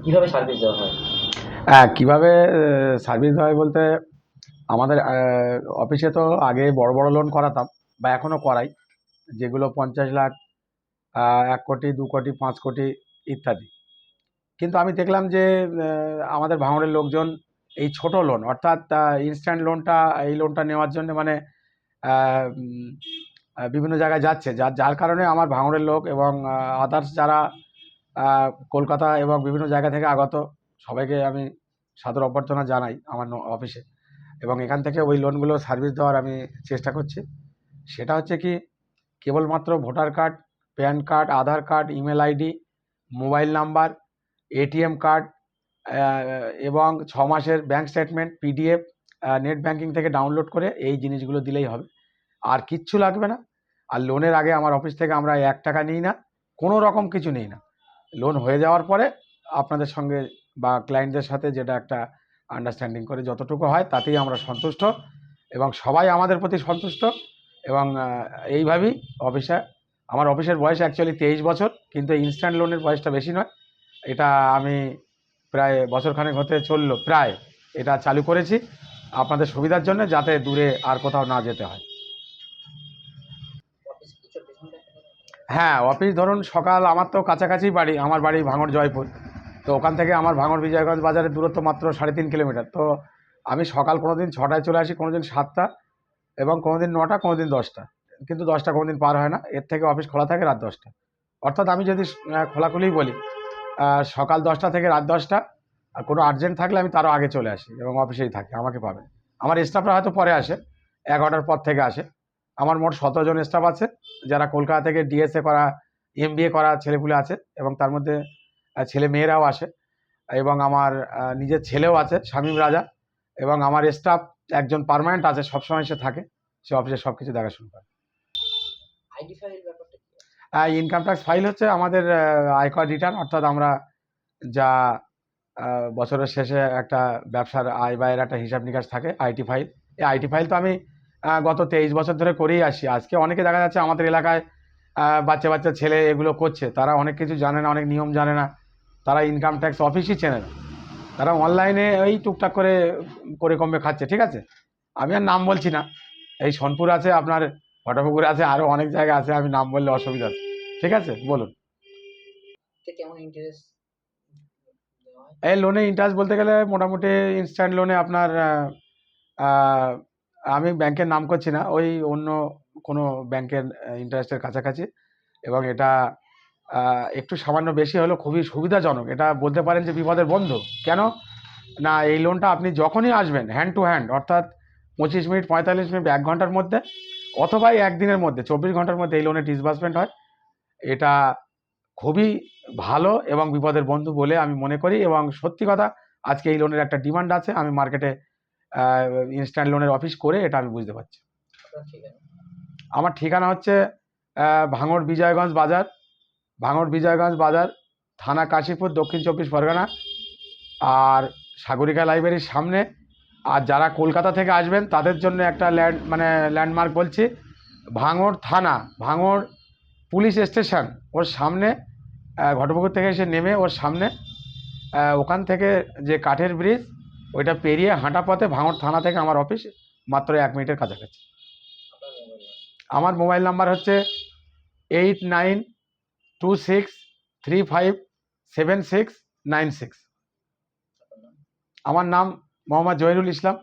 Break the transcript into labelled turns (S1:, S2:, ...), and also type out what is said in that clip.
S1: কিভাবে সার্ভিস দেওয়া হয়?
S2: হ্যাঁ, কীভাবে সার্ভিস হয় বলতে আমাদের অফিসে তো আগে বড় বড় লোন করাতাম বা এখনও করাই, যেগুলো 50 লাখ, 1 কোটি, 2 কোটি, 5 কোটি ইত্যাদি। কিন্তু আমি দেখলাম যে আমাদের ভাঙড়ের লোকজন এই ছোট লোন অর্থাৎ ইনস্ট্যান্ট লোনটা, এই লোনটা নেওয়ার জন্য মানে বিভিন্ন জায়গায় যাচ্ছে, যার কারণে আমার ভাঙড়ের লোক এবং আদার্স যারা কলকাতা এবং বিভিন্ন জায়গা থেকে আগত সবাইকে আমি সাদর অভ্যর্থনা জানাই আমার অফিসে। এবং এখান থেকে ওই লোনগুলো সার্ভিস দেওয়ার আমি চেষ্টা করছি। সেটা হচ্ছে কি, কেবলমাত্র voter card, PAN card, Aadhaar card, email ID, mobile number, ATM card এবং 6 মাসের bank statement PDF net banking থেকে ডাউনলোড করে এই জিনিসগুলো দিলেই হবে, আর কিচ্ছু লাগবে না। আর লোনের আগে আমার অফিস থেকে আমরা 1 টাকা নিই না, কোনো রকম কিছু নিই না। লোন হয়ে যাওয়ার পরে আপনাদের সঙ্গে বা ক্লায়েন্টদের সাথে যেটা একটা আন্ডারস্ট্যান্ডিং করে যতটুকু হয় তাতেই আমরা সন্তুষ্ট এবং সবাই আমাদের প্রতি সন্তুষ্ট। এবং এইভাবেই অফিসে, আমার অফিসের বয়স অ্যাকচুয়ালি 23 বছর, কিন্তু ইনস্ট্যান্ট লোনের বয়সটা বেশি নয়। এটা আমি প্রায় বছরখানেক হতে চললো, প্রায় এটা চালু করেছি আপনাদের সুবিধার জন্য, যাতে দূরে আর কোথাও না যেতে হয়।
S1: অফিস কি 24 ঘন্টা খোলা থাকে?
S2: হ্যাঁ, অফিস ধরুন সকাল, আমার তো কাছাকাছি বাড়ি, আমার বাড়ি ভাঙড় জয়পুর। তো ওখান থেকে আমার ভাঙড় বিজয়গঞ্জ বাজারের দূরত্ব মাত্র 3.5 কিলোমিটার। তো আমি সকাল কোনো দিন 6টায় চলে আসি, কোনো দিন 7টা, এবং কোনো দিন 9টা, কোনো দিন 10টা। কিন্তু 10টা কোনো দিন পার হয় না, এর থেকে অফিস খোলা থাকে রাত 10টা। অর্থাৎ আমি যদি খোলাখুলিই বলি, সকাল 10টা থেকে রাত 10টা। আর কোনো আর্জেন্ট থাকলে আমি তারও আগে চলে আসি এবং অফিসেই থাকি, আমাকে পাবেন। আমার স্টাফরা হয়তো পরে আসে, 11টার পর থেকে আসে। আমার মোট 17 জন স্টাফ আছে, যারা কলকাতা থেকে ডিএসএ করা, এমবিএ করা ছেলেপুলে আছে, এবং তার মধ্যে ছেলে মেয়েরাও আসে। এবং আমার নিজের ছেলেও আছে, শামীম রাজা। এবং আমার স্টাফ একজন পার্মানেন্ট আছে, সবসময় সে থাকে, সে অফিসে সব কিছু দেখাশোনা করে।
S1: আইডি ফাইল ব্যাপারটা কি?
S2: ইনকাম ট্যাক্স ফাইল হচ্ছে আমাদের আয়কর রিটার্ন, অর্থাৎ আমরা যা বছরের শেষে একটা ব্যবসার আয় ব্যয়ের একটা হিসাব নিকাশ থাকে, আইটি ফাইল। এই আইটি ফাইল তো আমি গত 23 বছর ধরে করেই আসছি। আজকে অনেকে দেখা যাচ্ছে আমাদের এলাকায় বাচ্চা বাচ্চা ছেলে এগুলো করছে, তারা অনেক কিছু জানে না, অনেক নিয়ম জানে না, তারা ইনকাম ট্যাক্স অফিসই চেনে না, তারা অনলাইনে ওই টুকটাক করে করে কমবে খাচ্ছে, ঠিক আছে। আমি আর নাম বলছি না, এই সোনপুর আছে, আপনার ফটাপুকুর আছে, আরও অনেক জায়গা আছে, আমি নাম বললে অসুবিধা আছে, ঠিক আছে, বলুন।
S1: কেমন ইন্টারেস্ট দেওয়া হয়?
S2: এই লোনে ইন্টারেস্ট বলতে গেলে মোটামুটি ইনস্ট্যান্ট লোনে আপনার আমি ব্যাংকের নাম করছি না, ওই অন্য কোনো ব্যাংকের ইন্টারেস্টের কাছাকাছি। এবং এটা একটু সামান্য বেশি হলেও খুবই সুবিধাজনক। এটা বলতে পারেন যে বিপদের বন্ধু। কেন না, এই লোনটা আপনি যখনই আসবেন হ্যান্ড টু হ্যান্ড, অর্থাৎ 25 মিনিট, 45 মিনিট, 1 ঘন্টার মধ্যে, অথবা এই একদিনের মধ্যে, 24 ঘন্টার মধ্যে এই লোনের ডিসবার্সমেন্ট হয়। এটা খুবই ভালো এবং বিপদের বন্ধু বলে আমি মনে করি। এবং সত্যি কথা, আজকে এই লোনের একটা ডিমান্ড আছে, আমি মার্কেটে ইনস্ট্যান্ট লোনের অফিস করে এটা আমি বুঝতে পারছি।
S1: আপনার ঠিকানা?
S2: আমার ঠিকানা হচ্ছে ভাঙড় বিজয়গঞ্জ বাজার, ভাঙড় বিজয়গঞ্জ বাজার, থানা কাশীপুর, দক্ষিণ 24 পরগনা। আর সাগরিকা লাইব্রেরির সামনে। আর যারা কলকাতা থেকে আসবেন তাদের জন্য একটা ল্যান্ডমার্ক বলছি, ভাঙড় থানা, ভাঙড় পুলিশ স্টেশন, ওর সামনে, ঘটপুকুর থেকে এসে নেমে ওর সামনে, ওখান থেকে যে কাঠের ব্রিজ, ওইটা পেরিয়ে হাঁটা পথে ভাঙড় থানা থেকে আমার অফিস মাত্র 1 মিনিটের কাছাকাছি।
S1: আপনার মোবাইল নাম্বার?
S2: আমার মোবাইল নাম্বার হচ্ছে 8926357696।
S1: আপনার নাম?
S2: আমার নাম মোহাম্মদ জহিরুল ইসলাম।